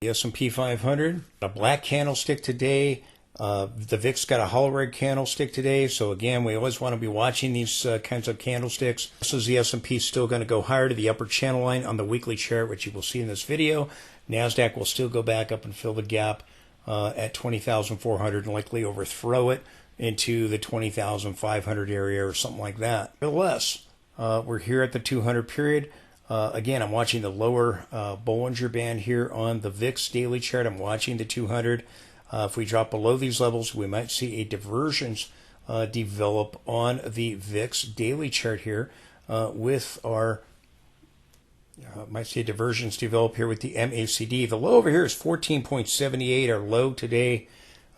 The S&P 500, a black candlestick today. The VIX got a hollow red candlestick today. So again, we always want to be watching these kinds of candlesticks. This is the S&P still going to go higher to the upper channel line on the weekly chart, which you will see in this video. NASDAQ will still go back up and fill the gap at 20,400 and likely overthrow it into the 20,500 area or something like that. Nevertheless, we're here at the 200 period. Again, I'm watching the lower Bollinger Band here on the VIX daily chart. I'm watching the 200. If we drop below these levels, we might see a divergence develop on the VIX daily chart here with our, might see a divergence develop here with the MACD. The low over here is 14.78. Our low today,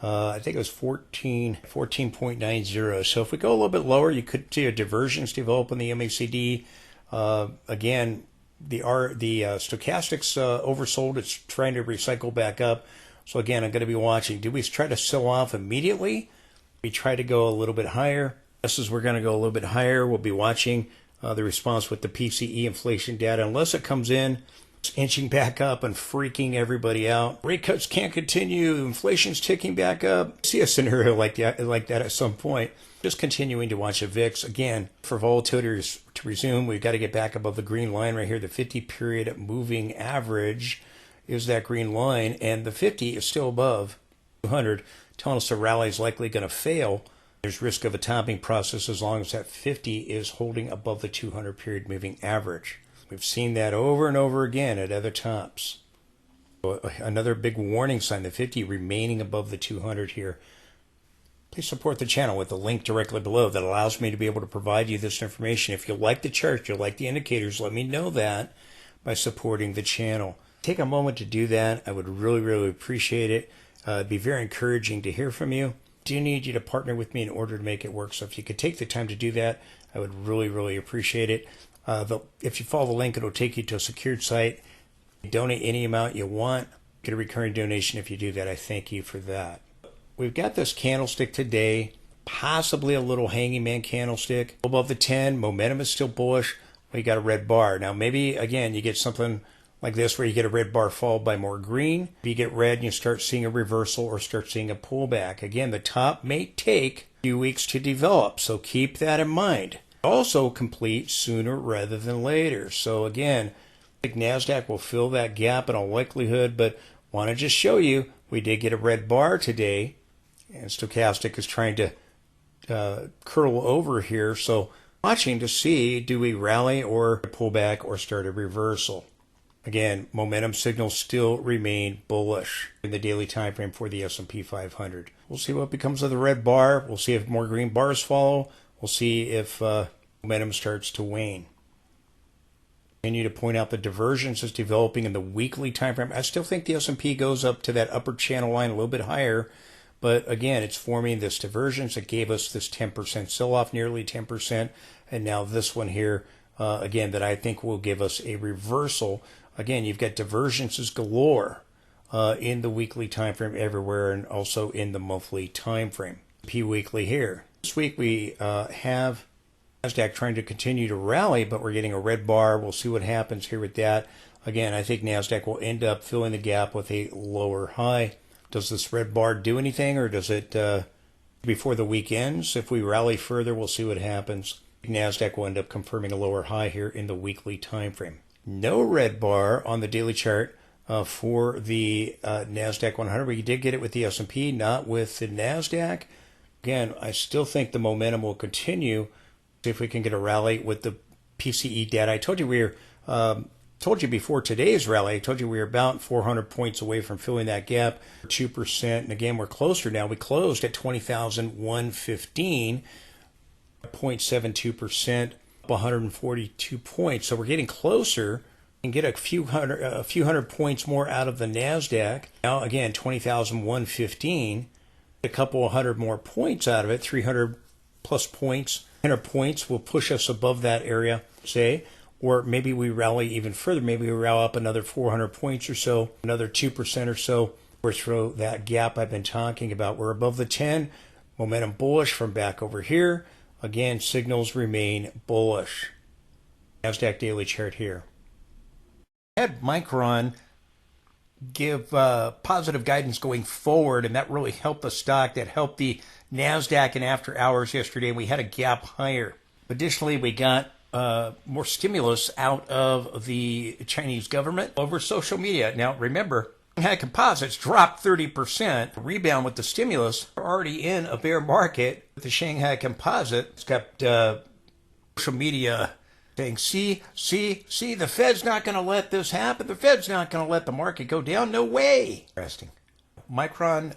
I think it was 14.90. So if we go a little bit lower, you could see a divergence develop on the MACD. Again, the stochastics oversold. It's trying to recycle back up. So again, I'm going to be watching. Do we try to sell off immediately? We try to go a little bit higher. Just as we're going to go a little bit higher, we'll be watching the response with the PCE inflation data. Unless it comes in, it's inching back up and freaking everybody out. Rate cuts can't continue. Inflation's ticking back up. See a scenario like that at some point. Just continuing to watch the VIX. Again, for volatility to resume, we've got to get back above the green line right here. The 50-period moving average is that green line, and the 50 is still above 200, telling us the rally is likely going to fail. There's risk of a topping process as long as that 50 is holding above the 200-period moving average. We've seen that over and over again at other tops. So another big warning sign, the 50 remaining above the 200 here. Please support the channel with the link directly below that allows me to be able to provide you this information. If you like the chart, you like the indicators, let me know that by supporting the channel. Take a moment to do that. I would really, really appreciate it. It'd be very encouraging to hear from you. I do need you to partner with me in order to make it work. So if you could take the time to do that, I would really, really appreciate it. If you follow the link, it'll take you to a secured site. Donate any amount you want. Get a recurring donation if you do that. I thank you for that. We've got this candlestick today, possibly a little hanging man candlestick. Above the 10, momentum is still bullish. We got a red bar. Now maybe, again, you get something like this where you get a red bar followed by more green. If you get red and you start seeing a reversal or start seeing a pullback. Again, the top may take a few weeks to develop, so keep that in mind. Also complete sooner rather than later. So again, I think NASDAQ will fill that gap in all likelihood, but want to just show you, we did get a red bar today, and stochastic is trying to curl over here. So watching to see, do we rally or pull back or start a reversal? Again, momentum signals still remain bullish in the daily time frame for the S&P 500. We'll see what becomes of the red bar. We'll see if more green bars follow. We'll see if momentum starts to wane. Continue to point out the divergence is developing in the weekly time frame. I still think the S&P goes up to that upper channel line a little bit higher, but again, it's forming this divergence that gave us this 10% sell-off, nearly 10%, and now this one here, again, that I think will give us a reversal. Again, you've got divergences galore in the weekly time frame everywhere, and also in the monthly time frame. P weekly here. This week we have NASDAQ trying to continue to rally, but we're getting a red bar. We'll see what happens here with that. Again, I think NASDAQ will end up filling the gap with a lower high. Does this red bar do anything, or does it before the week ends? If we rally further, we'll see what happens. NASDAQ will end up confirming a lower high here in the weekly time frame. No red bar on the daily chart for the NASDAQ 100. We did get it with the S&P, not with the NASDAQ. Again, I still think the momentum will continue. See if we can get a rally with the PCE data. I told you told you before today's rally, I told you we were about 400 points away from filling that gap, 2%. And again, we're closer now. We closed at 20,115, 0.72%, 142 points. So we're getting closer and get a few hundred points more out of the NASDAQ. Now, again, 20,115, a couple of hundred more points out of it, 300 plus points. 100 points will push us above that area, say, or maybe we rally even further. Maybe we rally up another 400 points or so, another 2% or so, or through that gap I've been talking about. We're above the 10, momentum bullish from back over here. Again, signals remain bullish. NASDAQ daily chart here. I had Micron give positive guidance going forward, and that really helped the stock. That helped the NASDAQ in after hours yesterday, and we had a gap higher. Additionally, we got more stimulus out of the Chinese government over social media. Now, remember, Shanghai Composites dropped 30%. Rebound with the stimulus. We're already in a bear market with the Shanghai Composite. It's got social media saying, see, the Fed's not going to let this happen. The Fed's not going to let the market go down. No way. Interesting. Micron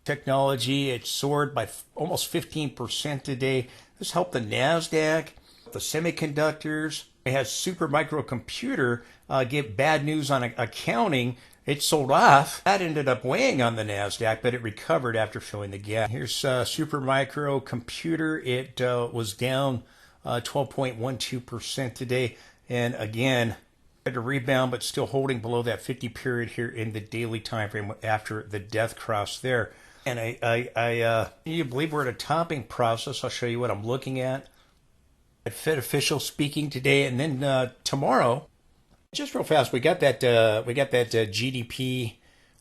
technology, it soared by almost 15% today. This helped the NASDAQ, the semiconductors. It has super microcomputer give bad news on accounting. It sold off. That ended up weighing on the NASDAQ, but it recovered after filling the gap. Here's super microcomputer. It was down 12.12% today. And again, had to rebound, but still holding below that 50 period here in the daily time frame after the death cross there. And you believe we're at a topping process. I'll show you what I'm looking at. Fed official speaking today, and then tomorrow, just real fast, we got that GDP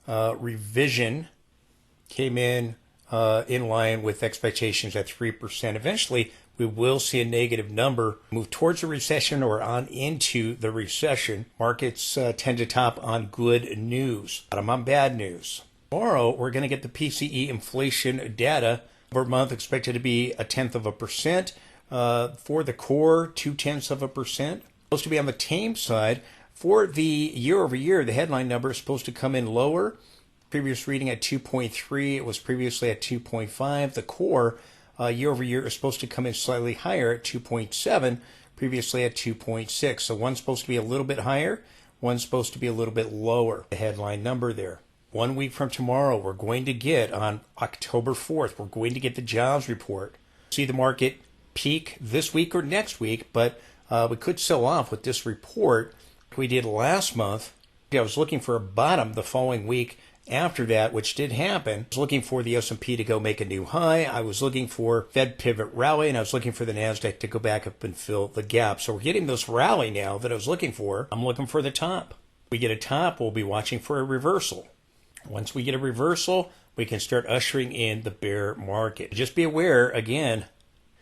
revision came in line with expectations at 3%. Eventually, we will see a negative number, move towards a recession or on into the recession. Markets tend to top on good news, bottom on bad news. Tomorrow, we're going to get the PCE inflation data per month, expected to be 0.1%. For the core, 0.2%. Supposed to be on the tame side. For the year over year, the headline number is supposed to come in lower. Previous reading at 2.3. It was previously at 2.5. The core year over year is supposed to come in slightly higher at 2.7. Previously at 2.6. So one's supposed to be a little bit higher. One's supposed to be a little bit lower. The headline number there. 1 week from tomorrow, we're going to get on October 4th, we're going to get the jobs report. See the market peak this week or next week, but we could sell off with this report we did last month. I was looking for a bottom the following week after that, which did happen. I was looking for the S&P to go make a new high. I was looking for Fed pivot rally, and I was looking for the NASDAQ to go back up and fill the gap. So we're getting this rally now that I was looking for. I'm looking for the top. If we get a top, we'll be watching for a reversal. Once we get a reversal, we can start ushering in the bear market. Just be aware, again,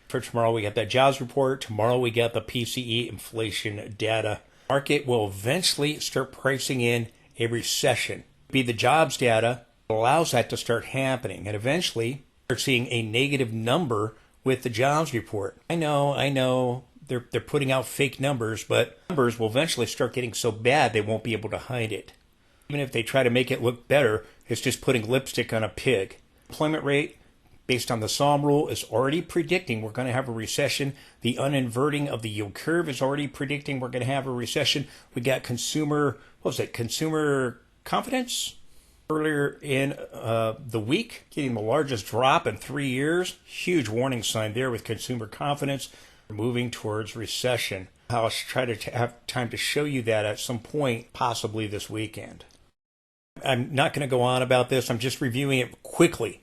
for tomorrow we got that jobs report. Tomorrow we got the PCE inflation data. Market will eventually start pricing in a recession. Be the jobs data allows that to start happening, and eventually start seeing a negative number with the jobs report. I know they're putting out fake numbers, but numbers will eventually start getting so bad they won't be able to hide it. Even if they try to make it look better, it's just putting lipstick on a pig. Employment rate, based on the Psalm rule, is already predicting we're going to have a recession. The uninverting of the yield curve is already predicting we're going to have a recession. We got consumer confidence earlier in the week, getting the largest drop in 3 years. Huge warning sign there with consumer confidence. We're moving towards recession. I'll try to have time to show you that at some point, possibly this weekend. I'm not going to go on about this. I'm just reviewing it quickly.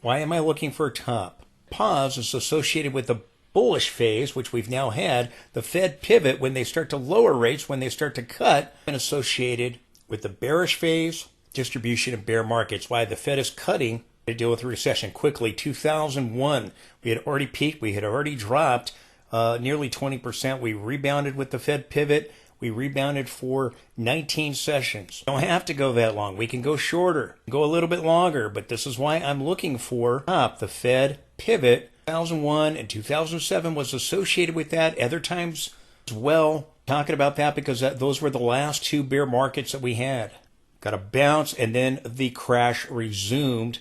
Why am I looking for a top? Pause is associated with the bullish phase, which we've now had. The Fed pivot, when they start to lower rates, when they start to cut, and associated with the bearish phase, distribution of bear markets. Why the Fed is cutting to deal with the recession quickly. 2001, we had already peaked. We had already dropped nearly 20%. We rebounded with the Fed pivot. We rebounded for 19 sessions. Don't have to go that long. We can go shorter, go a little bit longer, but this is why I'm looking for top. The Fed pivot, 2001 and 2007 was associated with that. Other times as well, talking about that because those were the last two bear markets that we had. Got a bounce, and then the crash resumed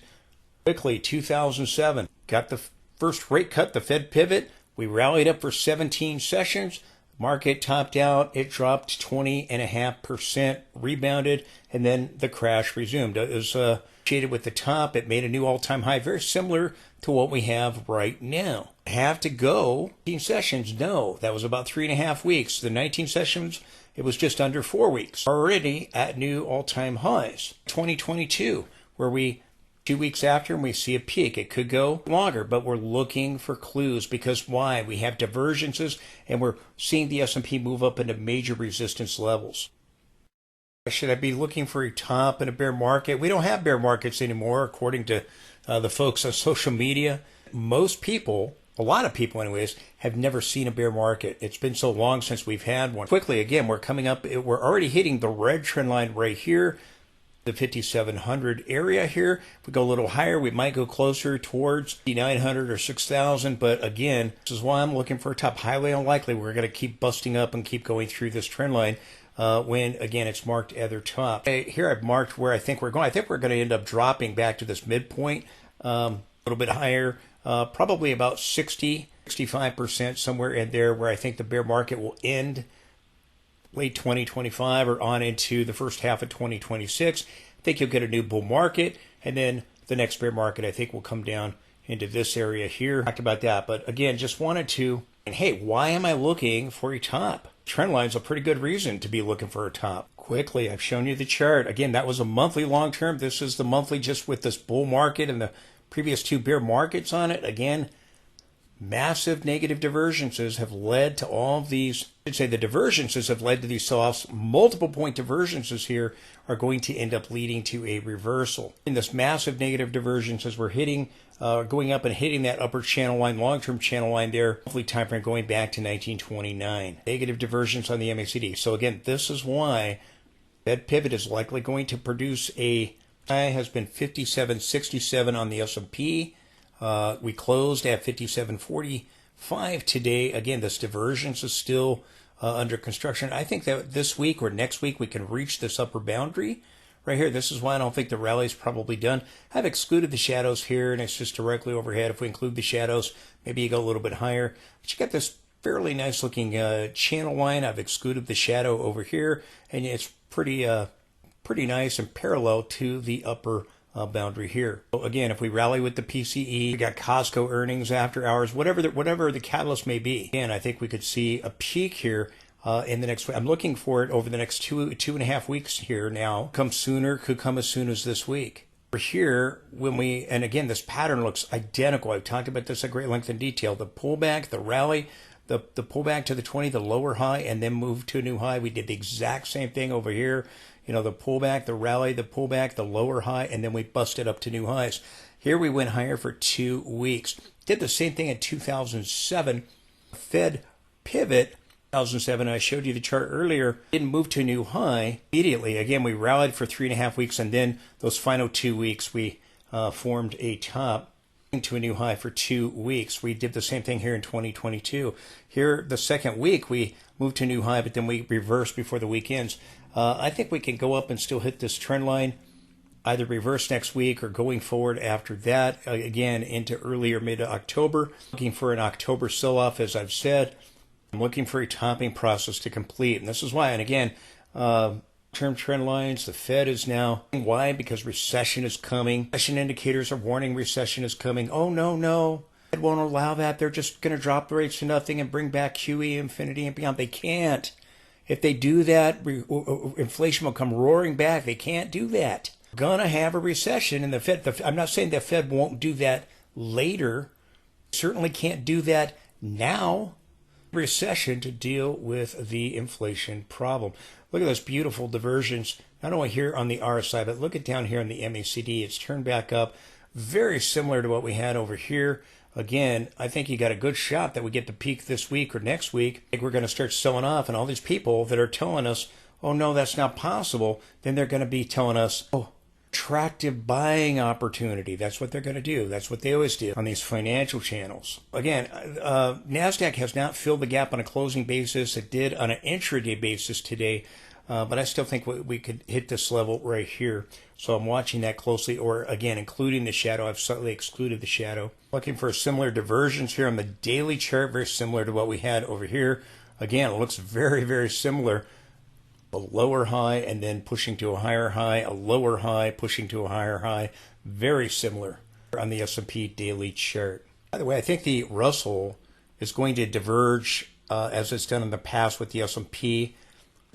quickly. 2007, got the first rate cut, the Fed pivot. We rallied up for 17 sessions. Market topped out. It dropped 20.5%, rebounded, and then the crash resumed. It was associated with the top. It made a new all-time high, very similar to what we have right now. Have to go 19 sessions? No, that was about 3.5 weeks. The 19 sessions, it was just under 4 weeks. Already at new all-time highs. 2022, where we 2 weeks after and we see a peak. It could go longer, but we're looking for clues because why? We have divergences and we're seeing the S&P move up into major resistance levels. Should I be looking for a top in a bear market? We don't have bear markets anymore, according to the folks on social media. Most people, a lot of people anyways, have never seen a bear market. It's been so long since we've had one. Quickly, again, we're coming up, we're already hitting the red trend line right here, the 5,700 area here. If we go a little higher, we might go closer towards 900 or 6,000. But again, this is why I'm looking for a top. Highly unlikely we're going to keep busting up and keep going through this trend line. When, again, it's marked at their top. Here I've marked where I think we're going. I think we're going to end up dropping back to this midpoint, a little bit higher, probably about 65%, somewhere in there, where I think the bear market will end late 2025 or on into the first half of 2026. I think you'll get a new bull market, and then the next bear market, I think, will come down into this area here. Talked about that, but again, just wanted to, and hey, why am I looking for a top? Trend line's a pretty good reason to be looking for a top. Quickly, I've shown you the chart. Again, that was a monthly long term. This is the monthly just with this bull market and the previous two bear markets on it. Again, massive negative divergences have led to all of these. I'd say the divergences have led to these sell-offs. Multiple point divergences here are going to end up leading to a reversal. In this massive negative divergences, we're hitting, going up and hitting that upper channel line, long-term channel line there, monthly time frame going back to 1929. Negative divergence on the MACD. So again, this is why Fed pivot is likely going to produce a high. Has been 57.67 on the S&P. We closed at 57.45 today. Again, this divergence is still under construction. I think that this week or next week we can reach this upper boundary right here. This is why I don't think the rally is probably done. I've excluded the shadows here, and it's just directly overhead. If we include the shadows, maybe you go a little bit higher. But you got this fairly nice looking channel line. I've excluded the shadow over here, and it's pretty nice and parallel to the upper boundary here. So again, if we rally with the PCE, we got Costco earnings after hours, whatever the catalyst may be. Again, I think we could see a peak here in the next. I'm looking for it over the next two and a half weeks here. Now, come sooner, could come as soon as this week. We're here when we, and again, this pattern looks identical. I've talked about this at great length and detail. The pullback, the rally, the pullback to the 20, the lower high, and then move to a new high. We did the exact same thing over here. You know, the pullback, the rally, the pullback, the lower high, and then we busted up to new highs. Here we went higher for 2 weeks. Did the same thing in 2007. Fed pivot, 2007, I showed you the chart earlier, didn't move to a new high immediately. Again, we rallied for 3.5 weeks, and then those final 2 weeks we formed a top to a new high for 2 weeks. We did the same thing here in 2022. Here, the second week, we moved to a new high, but then we reversed before the week ends. I think we can go up and still hit this trend line, either reverse next week or going forward after that, again, into early or mid-October. Looking for an October sell-off, as I've said. I'm looking for a topping process to complete. And this is why, and again, term trend lines, the Fed is now. Why? Because recession is coming. Recession indicators are warning recession is coming. Oh, no. Fed won't allow that. They're just going to drop the rates to nothing and bring back QE, infinity, and beyond. They can't. If they do that, inflation will come roaring back. They can't do that. We're going to have a recession, and the Fed, I'm not saying the Fed won't do that later. Certainly can't do that now. Recession to deal with the inflation problem. Look at those beautiful diversions, not only here on the RSI, but look at down here on the MACD. It's turned back up, very similar to what we had over here. Again, I think you got a good shot that we get the peak this week or next week. I think we're going to start selling off, and all these people that are telling us, oh, no, that's not possible, then they're going to be telling us, oh, attractive buying opportunity. That's what they're going to do. That's what they always do on these financial channels. Again, NASDAQ has not filled the gap on a closing basis. It did on an intraday basis today, but I still think we could hit this level right here. So I'm watching that closely, or again, including the shadow. I've slightly excluded the shadow. Looking for similar diversions here on the daily chart, very similar to what we had over here. Again, it looks very, very similar. A lower high and then pushing to a higher high, a lower high, pushing to a higher high. Very similar on the S&P daily chart. By the way, I think the Russell is going to diverge as it's done in the past with the S&P.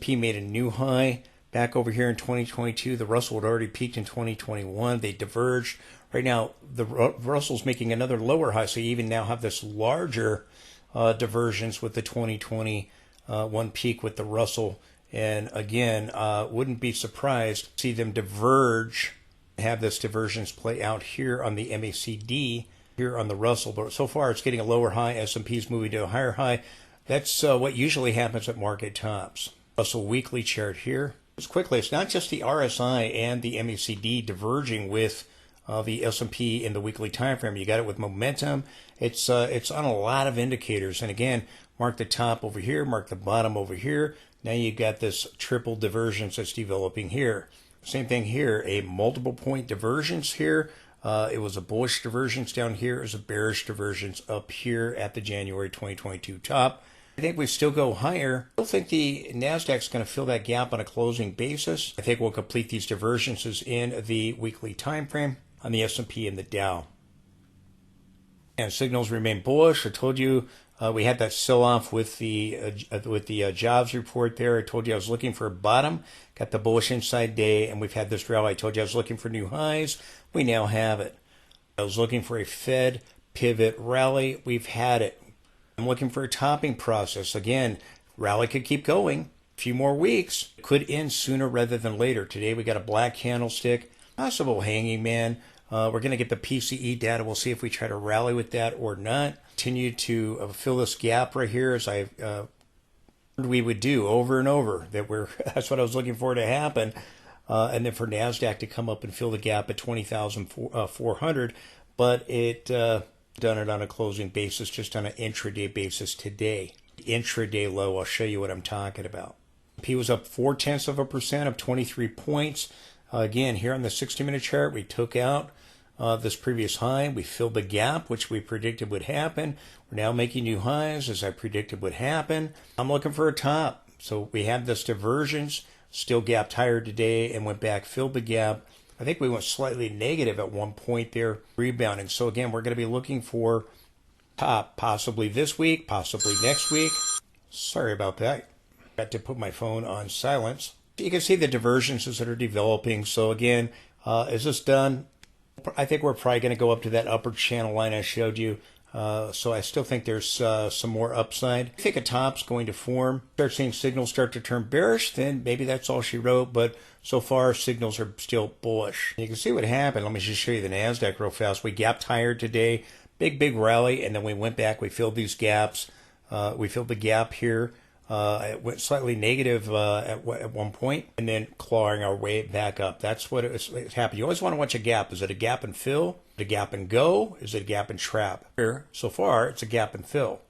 P made a new high back over here in 2022. The Russell had already peaked in 2021. They diverged. Right now, the Russell's making another lower high, so you even now have this larger divergence with the 2021 peak with the Russell And again, wouldn't be surprised to see them diverge, have this divergence play out here on the MACD, here on the Russell. But so far it's getting a lower high, S&P's moving to a higher high. That's what usually happens at market tops. Russell weekly chart here. Just quickly, it's not just the RSI and the MACD diverging with the S&P in the weekly time frame. You got it with momentum. It's on a lot of indicators. And again, mark the top over here, mark the bottom over here. Now you got this triple divergence that's developing here. Same thing here, a multiple point divergence here. It was a bullish divergence down here. It was a bearish divergence up here at the January 2022 top. I think we still go higher. I still think the NASDAQ is going to fill that gap on a closing basis. I think we'll complete these divergences in the weekly time frame on the S&P and the Dow. And signals remain bullish. I told you we had that sell-off with the jobs report there. I told you I was looking for a bottom. Got the bullish inside day, and we've had this rally. I told you I was looking for new highs. We now have it. I was looking for a Fed pivot rally. We've had it. I'm looking for a topping process. Again, rally could keep going. A few more weeks. It could end sooner rather than later. Today we got a black candlestick. Possible hanging man. We're going to get the PCE data. We'll see if we try to rally with that or not. Continue to fill this gap right here as we would do over and over. That's what I was looking for to happen. And then for NASDAQ to come up and fill the gap at 20,400. But it done it on a closing basis, just on an intraday basis today. The intraday low, I'll show you what I'm talking about. P was up 0.4%, up 23 points. Again, here on the 60-minute chart, we took out this previous high. We filled the gap, which we predicted would happen. We're now making new highs, as I predicted would happen. I'm looking for a top. So we have this divergence, still gapped higher today, and went back, filled the gap. I think we went slightly negative at one point there, rebounding. So again, we're going to be looking for top, possibly this week, possibly next week. Sorry about that. Got to put my phone on silence. You can see the divergences that are developing. So again, is this done? I think we're probably going to go up to that upper channel line I showed you. So I still think there's some more upside. I think a top's going to form. Start seeing signals start to turn bearish, then maybe that's all she wrote. But so far, signals are still bullish. You can see what happened. Let me just show you the NASDAQ real fast. We gapped higher today. Big rally, and then we went back. We filled these gaps. We filled the gap here. It went slightly negative at one point, and then clawing our way back up. That's what it's happened. You always want to watch a gap. Is it a gap and fill? Is it a gap and go? Is it a gap and trap? Here, so far, it's a gap and fill.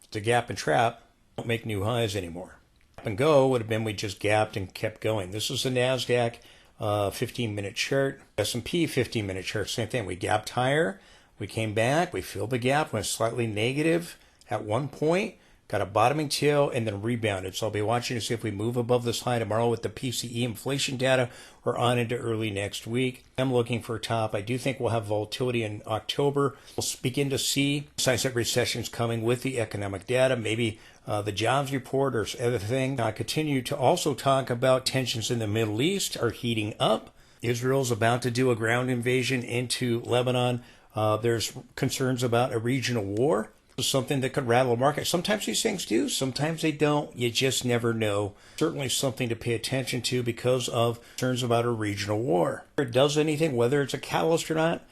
It's a gap and trap. Don't make new highs anymore. Gap and go would have been we just gapped and kept going. This is the NASDAQ 15-minute chart. S&P 15-minute chart, same thing. We gapped higher. We came back. We filled the gap. Went slightly negative at one point. Got a bottoming tail and then rebounded. So I'll be watching to see if we move above this high tomorrow with the PCE inflation data or on into early next week. I'm looking for a top. I do think we'll have volatility in October. We'll begin to see signs that recession's coming with the economic data, maybe the jobs report or other thing. I continue to also talk about tensions in the Middle East are heating up. Israel's about to do a ground invasion into Lebanon. There's concerns about a regional war. Something that could rattle a market. Sometimes these things do, sometimes they don't. You just never know. Certainly something to pay attention to because of concerns about a regional war. If it does anything, whether it's a catalyst or not,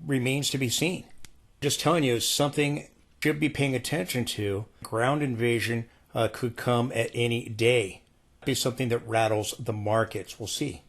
remains to be seen. Just telling you, something you should be paying attention to. Ground invasion could come at any day. Be something that rattles the markets. We'll see.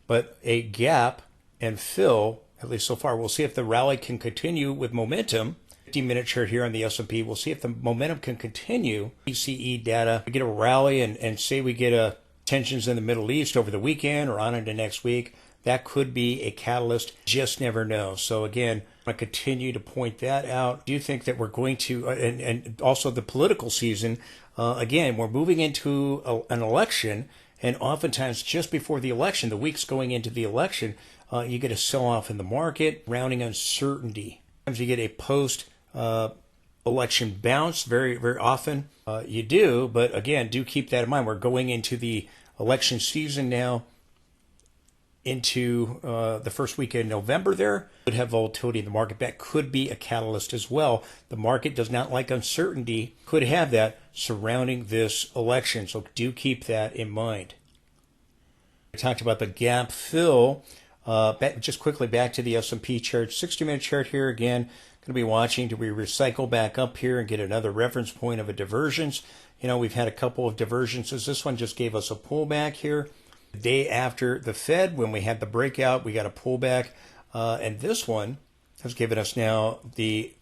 But a gap and fill, at least so far. We'll see if the rally can continue with momentum. 15-minute chart here on the S&P. We'll see if the momentum can continue. PCE data. We get a rally and say we get tensions in the Middle East over the weekend or on into next week. That could be a catalyst. Just never know. So again, I continue to point that out. Do you think that we're going to, and also the political season, again, we're moving into an election, and oftentimes just before the election, the weeks going into the election, you get a sell-off in the market, rounding uncertainty. Sometimes you get a post-election bounce. Very, very often you do. But again, do keep that in mind. We're going into the election season now, into the first week in November there. Could have volatility in the market. That could be a catalyst as well. The market does not like uncertainty. Could have that. surrounding this election. So do keep that in mind. I talked about the gap fill. Just quickly back to the S&P chart, 60-minute chart here again. Going to be watching, do we recycle back up here and get another reference point of a divergence? You know, we've had a couple of divergences. This one just gave us a pullback here. The day after the Fed, when we had the breakout, we got a pullback. And this one has given us now the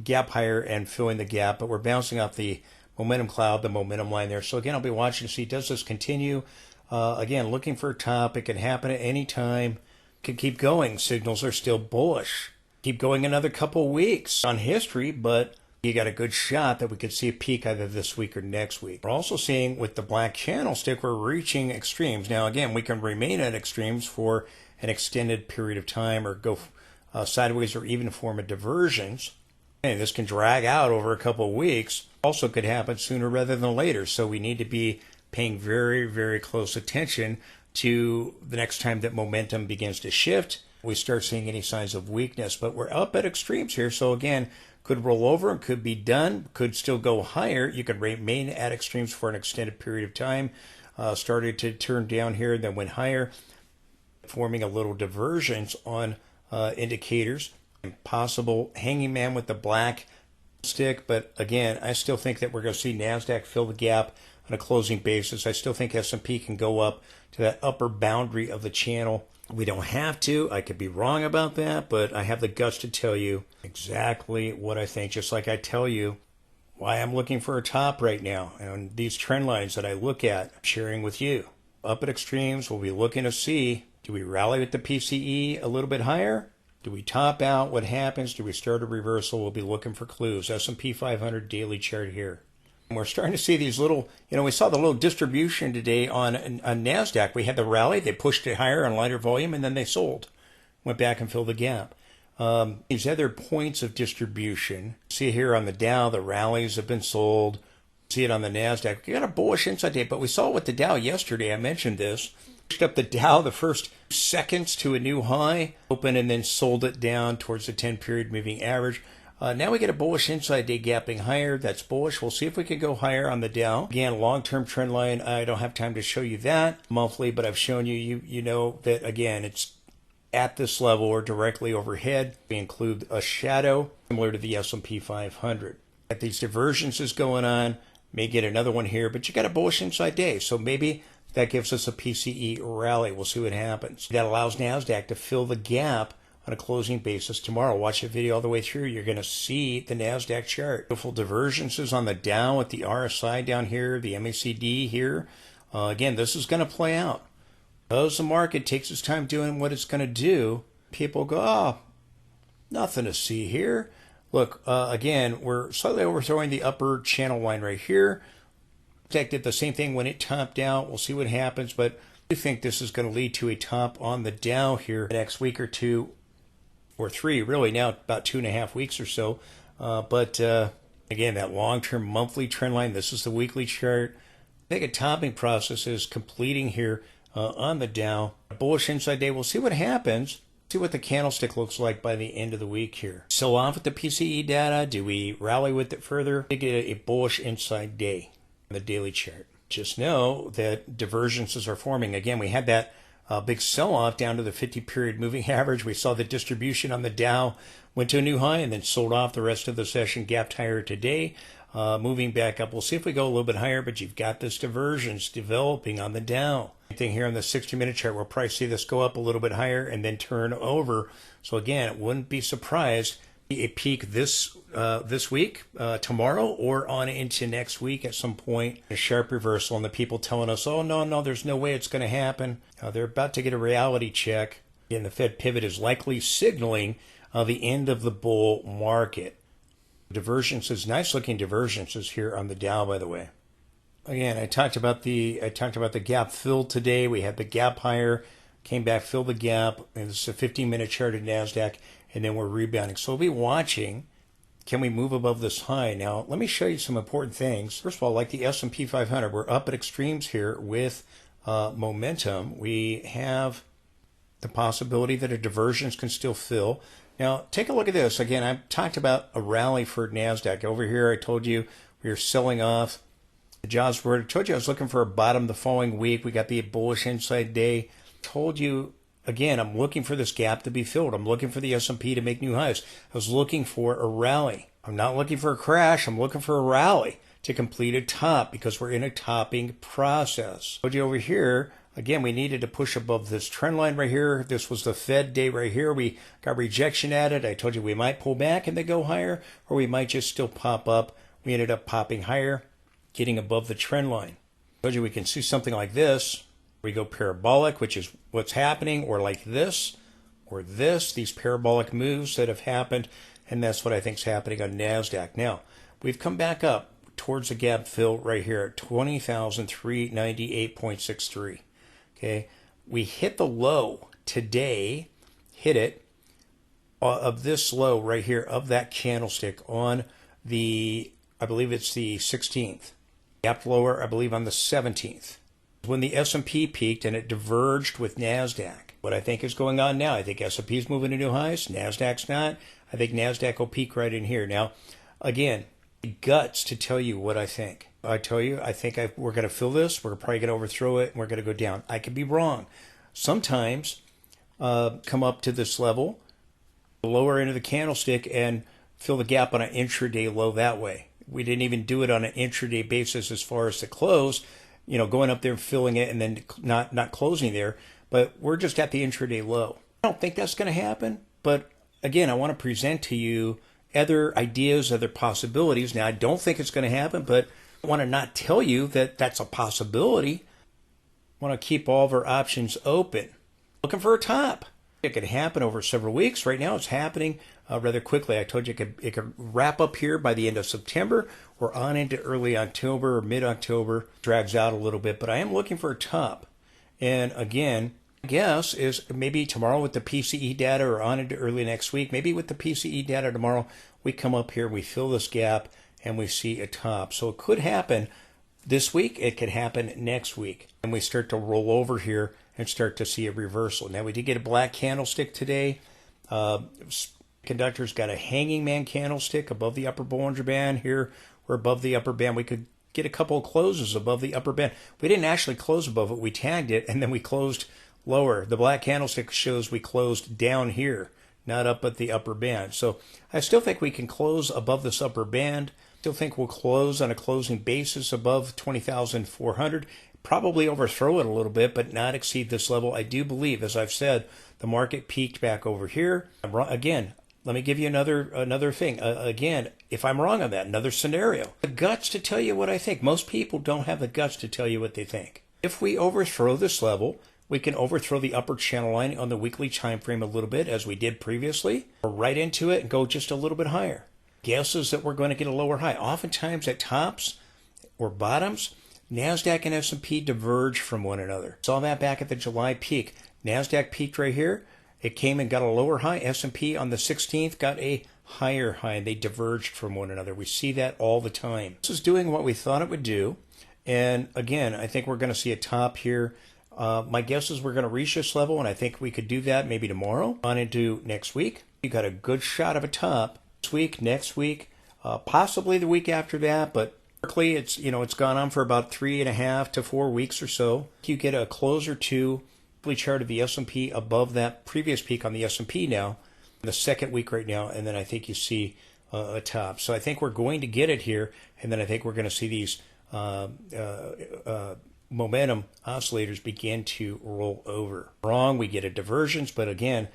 gap higher and filling the gap, but we're bouncing off the momentum cloud, the momentum line there. So again, I'll be watching to see, does this continue? Again, looking for a top. It can happen at any time. Could keep going. Signals are still bullish. Keep going another couple weeks on history, but you got a good shot that we could see a peak either this week or next week. We're also seeing with the black candlestick, we're reaching extremes. Now, again, we can remain at extremes for an extended period of time or go sideways or even form a divergence. And this can drag out over a couple of weeks. Also could happen sooner rather than later. So we need to be paying very, very close attention to the next time that momentum begins to shift. We start seeing any signs of weakness, but we're up at extremes here. So again, could roll over and could be done, could still go higher. You could remain at extremes for an extended period of time. Started to turn down here, then went higher, forming a little divergence on indicators. Possible hanging man with the black stick, but again, I still think that we're going to see NASDAQ fill the gap on a closing basis. I still think S&P can go up to that upper boundary of the channel. We don't have to. I could be wrong about that, but I have the guts to tell you exactly what I think, just like I tell you why I'm looking for a top right now. And these trend lines that I look at, I'm sharing with you. Up at extremes, we'll be looking to see, do we rally with the PCE a little bit higher? Do we top out? What happens? Do we start a reversal? We'll be looking for clues. S&P 500 daily chart here. And we're starting to see these little, we saw the little distribution today on NASDAQ. We had the rally. They pushed it higher on lighter volume, and then they sold. Went back and filled the gap. These other points of distribution. See here on the Dow, the rallies have been sold. See it on the NASDAQ. You got a bullish inside day, but we saw with the Dow yesterday. I mentioned this. Pushed up the Dow the first seconds to a new high, opened and then sold it down towards the 10-period moving average. Now we get a bullish inside day gapping higher. That's bullish. We'll see if we can go higher on the Dow. Again, long-term trend line. I don't have time to show you that monthly, but I've shown you. You know that, again, it's at this level or directly overhead. We include a shadow similar to the S&P 500. At these divergences going on, may get another one here, but you got a bullish inside day. So maybe that gives us a PCE rally. We'll see what happens. That allows NASDAQ to fill the gap on a closing basis tomorrow. Watch the video all the way through. You're going to see the NASDAQ chart. Beautiful divergences on the Dow with the RSI down here, the MACD here. Again, this is going to play out. As the market takes its time doing what it's going to do, people go, oh, nothing to see here. Look, again, we're slightly overthrowing the upper channel line right here. Did the same thing when it topped out. We'll see what happens, but I think this is going to lead to a top on the Dow here the next week or two, or three, really now about 2.5 weeks or so. But again, that long-term monthly trend line, this is the weekly chart. I think a topping process is completing here on the Dow. A bullish inside day. We'll see what happens. See what the candlestick looks like by the end of the week here. Sell off with the PCE data. Do we rally with it further? We get a bullish inside day on the daily chart. Just know that divergences are forming. Again, we had that big sell-off down to the 50-period moving average. We saw the distribution on the Dow went to a new high and then sold off the rest of the session, gapped higher today. Moving back up. We'll see if we go a little bit higher, but you've got this divergence developing on the Dow. Same thing here on the 60-minute chart. We'll probably see this go up a little bit higher and then turn over. So again, wouldn't be surprised a peak this week, tomorrow, or on into next week at some point. A sharp reversal, and the people telling us, oh, no, there's no way it's going to happen. They're about to get a reality check. And the Fed pivot is likely signaling the end of the bull market. Divergences, nice looking divergences here on the Dow, by the way. Again, I talked about the gap fill today. We had the gap higher, came back, filled the gap. And this is a 15-minute chart at NASDAQ, and then we're rebounding. So we'll be watching. Can we move above this high? Now, let me show you some important things. First of all, like the S&P 500, we're up at extremes here with momentum. We have the possibility that a divergence can still fill. Now, take a look at this. Again, I've talked about a rally for NASDAQ. Over here, I told you We were selling off. The jobs were, I told you I was looking for a bottom the following week. We got the bullish inside day. Told you, again, I'm looking for this gap to be filled. I'm looking for the S&P to make new highs. I was looking for a rally. I'm not looking for a crash. I'm looking for a rally to complete a top because we're in a topping process. I told you over here, again, we needed to push above this trend line right here. This was the Fed day right here. We got rejection at it. I told you we might pull back and then go higher, or we might just still pop up. We ended up popping higher, getting above the trend line. I told you we can see something like this. We go parabolic, which is what's happening, or like this, or this, these parabolic moves that have happened, and that's what I think is happening on NASDAQ. Now, we've come back up towards the gap fill right here at 20,398.63. Okay, we hit the low today, hit it, of this low right here, of that candlestick on the, I believe it's the 16th. Gap lower, I believe, on the 17th. When the S&P peaked and it diverged with NASDAQ. What I think is going on now, I think S&P is moving to new highs, NASDAQ's not. I think NASDAQ will peak right in here. Now, again, guts to tell you what I think. I tell you, I think we're going to fill this. We're probably going to overthrow it, and we're going to go down. I could be wrong. Sometimes come up to this level, the lower end of the candlestick, and fill the gap on an intraday low that way. We didn't even do it on an intraday basis as far as the close, you know, going up there and filling it and then not closing there. But we're just at the intraday low. I don't think that's going to happen. But again, I want to present to you other ideas, other possibilities. Now, I don't think it's going to happen, but I want to not tell you that that's a possibility. I want to keep all of our options open. Looking for a top. It could happen over several weeks. Right now, it's happening rather quickly. I told you it could wrap up here by the end of September or on into early October or mid-October. Drags out a little bit, but I am looking for a top. And again, my guess is maybe tomorrow with the PCE data or on into early next week, maybe with the PCE data tomorrow, we come up here, we fill this gap, and we see a top. So it could happen this week. It could happen next week. And we start to roll over here and start to see a reversal. Now, we did get a black candlestick today. Conductor's got a hanging man candlestick above the upper Bollinger Band. Here, we're above the upper band. We could get a couple of closes above the upper band. We didn't actually close above it. We tagged it, and then we closed lower. The black candlestick shows we closed down here, not up at the upper band. So I still think we can close above this upper band. Still think we'll close on a closing basis above 20,400. Probably overthrow it a little bit, but not exceed this level. I do believe, as I've said, the market peaked back over here. I'm wrong. Again, let me give you another thing. Again, if I'm wrong on that, another scenario. The guts to tell you what I think. Most people don't have the guts to tell you what they think. If we overthrow this level, we can overthrow the upper channel line on the weekly time frame a little bit, as we did previously, or right into it and go just a little bit higher. Guess is that we're going to get a lower high. Oftentimes at tops or bottoms, NASDAQ and S&P diverge from one another. Saw that back at the July peak. NASDAQ peaked right here. It came and got a lower high. S&P on the 16th got a higher high, and they diverged from one another. We see that all the time. This is doing what we thought it would do. And again, I think we're going to see a top here. My guess is we're going to reach this level, and I think we could do that maybe tomorrow on into next week. You got a good shot of a top this week, next week, possibly the week after that, but historically, it's gone on for about 3.5 to 4 weeks or so. You get a close or two chart of the S&P above that previous peak on the S&P now, the second week right now, and then I think you see a top. So I think we're going to get it here, and then I think we're going to see these momentum oscillators begin to roll over. Wrong, we get a divergence, but again,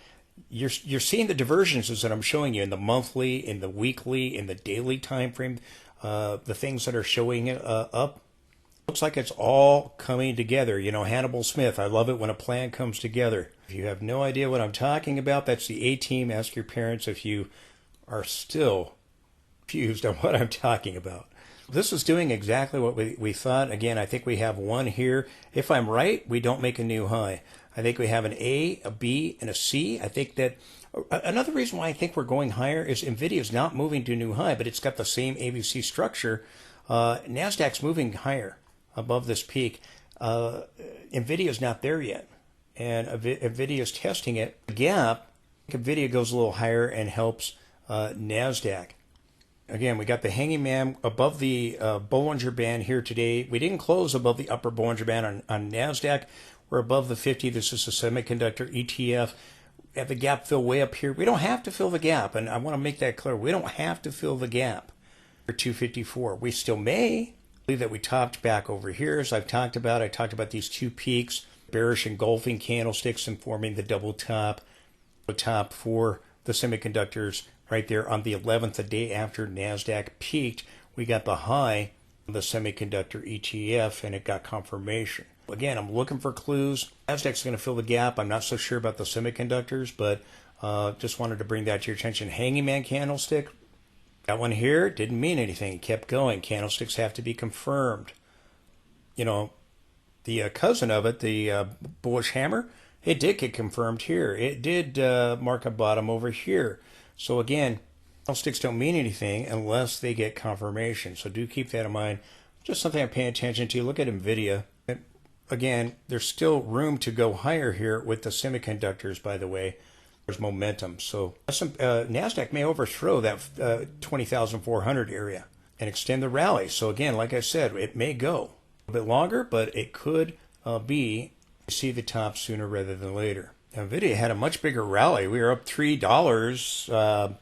you're seeing the divergences that I'm showing you in the monthly, in the weekly, in the daily time frame. The things that are showing up, looks like it's all coming together. You know, Hannibal Smith, I love it when a plan comes together. If you have no idea what I'm talking about, that's the A-Team. Ask your parents if you are still confused on what I'm talking about. This is doing exactly what we thought. Again, I think we have one here. If I'm right, we don't make a new high. I think we have an A, a B, and a C. I think that another reason why I think we're going higher is Nvidia is not moving to a new high, but it's got the same ABC structure. NASDAQ's moving higher above this peak. Nvidia is not there yet, and Nvidia is testing it. The gap, Nvidia goes a little higher and helps NASDAQ. Again, we got the hanging man above the Bollinger Band here today. We didn't close above the upper Bollinger Band on NASDAQ. We're above the 50. This is a semiconductor ETF. We have the gap fill way up here. We don't have to fill the gap, and I want to make that clear. We don't have to fill the gap for 254. We still may. I believe that we topped back over here, as I've talked about. I talked about these two peaks, bearish engulfing candlesticks and forming the double top for the semiconductors right there on the 11th, the day after NASDAQ peaked. We got the high on the semiconductor ETF, and it got confirmation. Again, I'm looking for clues. NASDAQ's going to fill the gap. I'm not so sure about the semiconductors, but just wanted to bring that to your attention. Hanging man candlestick. That one here didn't mean anything. It kept going. Candlesticks have to be confirmed. You know, the cousin of it, the bullish hammer, it did get confirmed here. It did mark a bottom over here. So again, candlesticks don't mean anything unless they get confirmation. So do keep that in mind. Just something I'm paying attention to. Look at Nvidia. Again, there's still room to go higher here with the semiconductors, by the way. There's momentum. So NASDAQ may overthrow that 20,400 area and extend the rally. So again, like I said, it may go a bit longer, but it could see the top sooner rather than later. Nvidia had a much bigger rally. We were up $3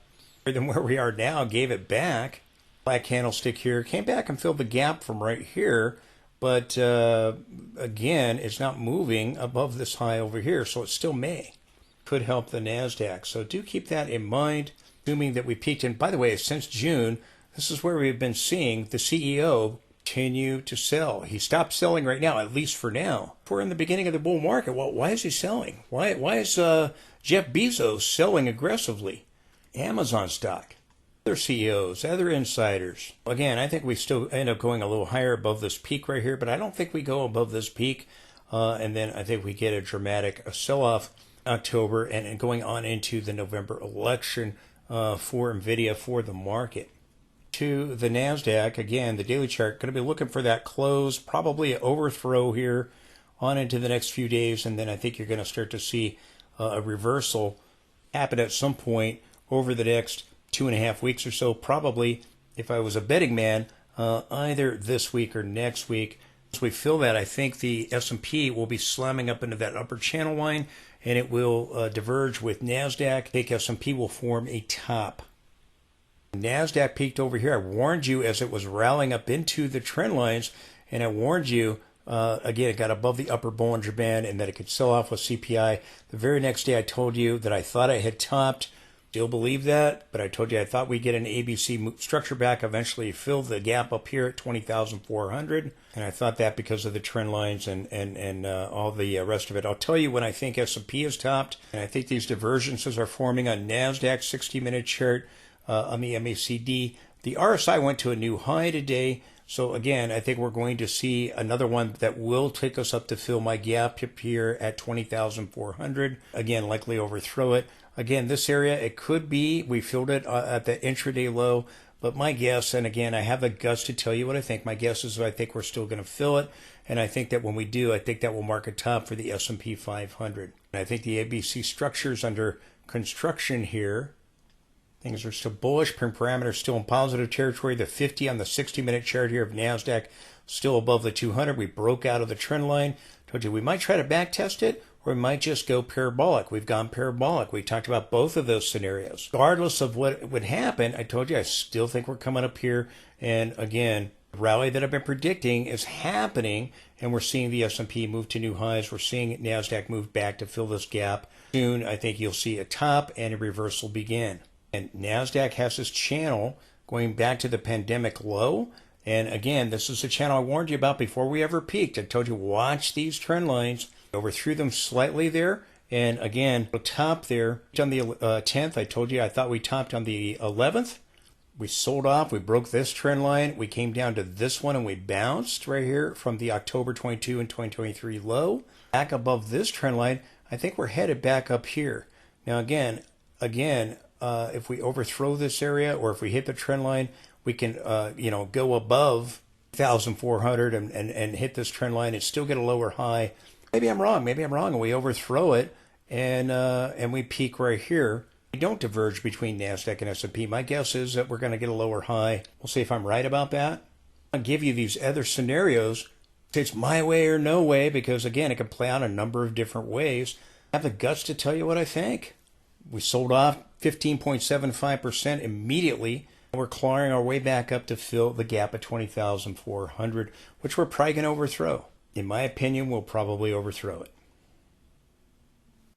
than where we are now. Gave it back. Black candlestick here. Came back and filled the gap from right here. But again, it's not moving above this high over here, so it still may. Could help the NASDAQ. So do keep that in mind, assuming that we peaked. And by the way, since June, this is where we've been seeing the CEO continue to sell. He stopped selling right now, at least for now. We're in the beginning of the bull market. Well, why is he selling? Why is Jeff Bezos selling aggressively? Amazon stock. Other CEOs, other insiders. Again, I think we still end up going a little higher above this peak right here, but I don't think we go above this peak. And then I think we get a dramatic sell-off October and going on into the November election for Nvidia, for the market. To the NASDAQ, again, the daily chart, going to be looking for that close, probably an overthrow here on into the next few days, and then I think you're going to start to see a reversal happen at some point over the next 2.5 weeks or so, probably, if I was a betting man, either this week or next week. Once we fill that, I think the S&P will be slamming up into that upper channel line, and it will diverge with NASDAQ. I think S&P will form a top. NASDAQ peaked over here. I warned you as it was rallying up into the trend lines, and I warned you, again, it got above the upper Bollinger Band and that it could sell off with CPI. The very next day I told you that I thought I had topped. Still believe that, but I told you I thought we'd get an ABC structure back, eventually fill the gap up here at 20,400, and I thought that because of the trend lines and all the rest of it. I'll tell you when I think S&P is topped, and I think these divergences are forming on NASDAQ 60-minute chart on the MACD. The RSI went to a new high today, so again, I think we're going to see another one that will take us up to fill my gap up here at 20,400. Again, likely overthrow it. Again, this area, it could be, we filled it at the intraday low, but my guess, and again, I have the guts to tell you what I think. My guess is I think we're still going to fill it, and I think that when we do, I think that will mark a top for the S&P 500. And I think the ABC structures under construction here. Things are still bullish, parameters still in positive territory. The 50 on the 60-minute chart here of NASDAQ still above the 200. We broke out of the trend line. Told you we might try to back test it, or we might just go parabolic. We've gone parabolic. We talked about both of those scenarios. Regardless of what would happen, I told you I still think we're coming up here. And again, the rally that I've been predicting is happening, and we're seeing the S&P move to new highs. We're seeing NASDAQ move back to fill this gap. Soon, I think you'll see a top and a reversal begin. And NASDAQ has this channel going back to the pandemic low. And again, this is the channel I warned you about before we ever peaked. I told you, watch these trend lines. Overthrew them slightly there. And again, top there on the 10th. I told you I thought we topped on the 11th. We sold off. We broke this trend line. We came down to this one and we bounced right here from the October 22 and 2023 low. Back above this trend line, I think we're headed back up here. Now again, if we overthrow this area or if we hit the trend line, we can go above 1,400 and hit this trend line and still get a lower high. Maybe I'm wrong, and we overthrow it and we peak right here We don't diverge between NASDAQ and S&P. My guess is that we're going to get a lower high. We'll see if I'm right about that. I'll give you these other scenarios. It's my way or no way, because again, it can play out a number of different ways. I have the guts to tell you what I think. We sold off 15.75% immediately. We're clawing our way back up to fill the gap at 20,400, which we're probably going to overthrow. In my opinion, we'll probably overthrow it.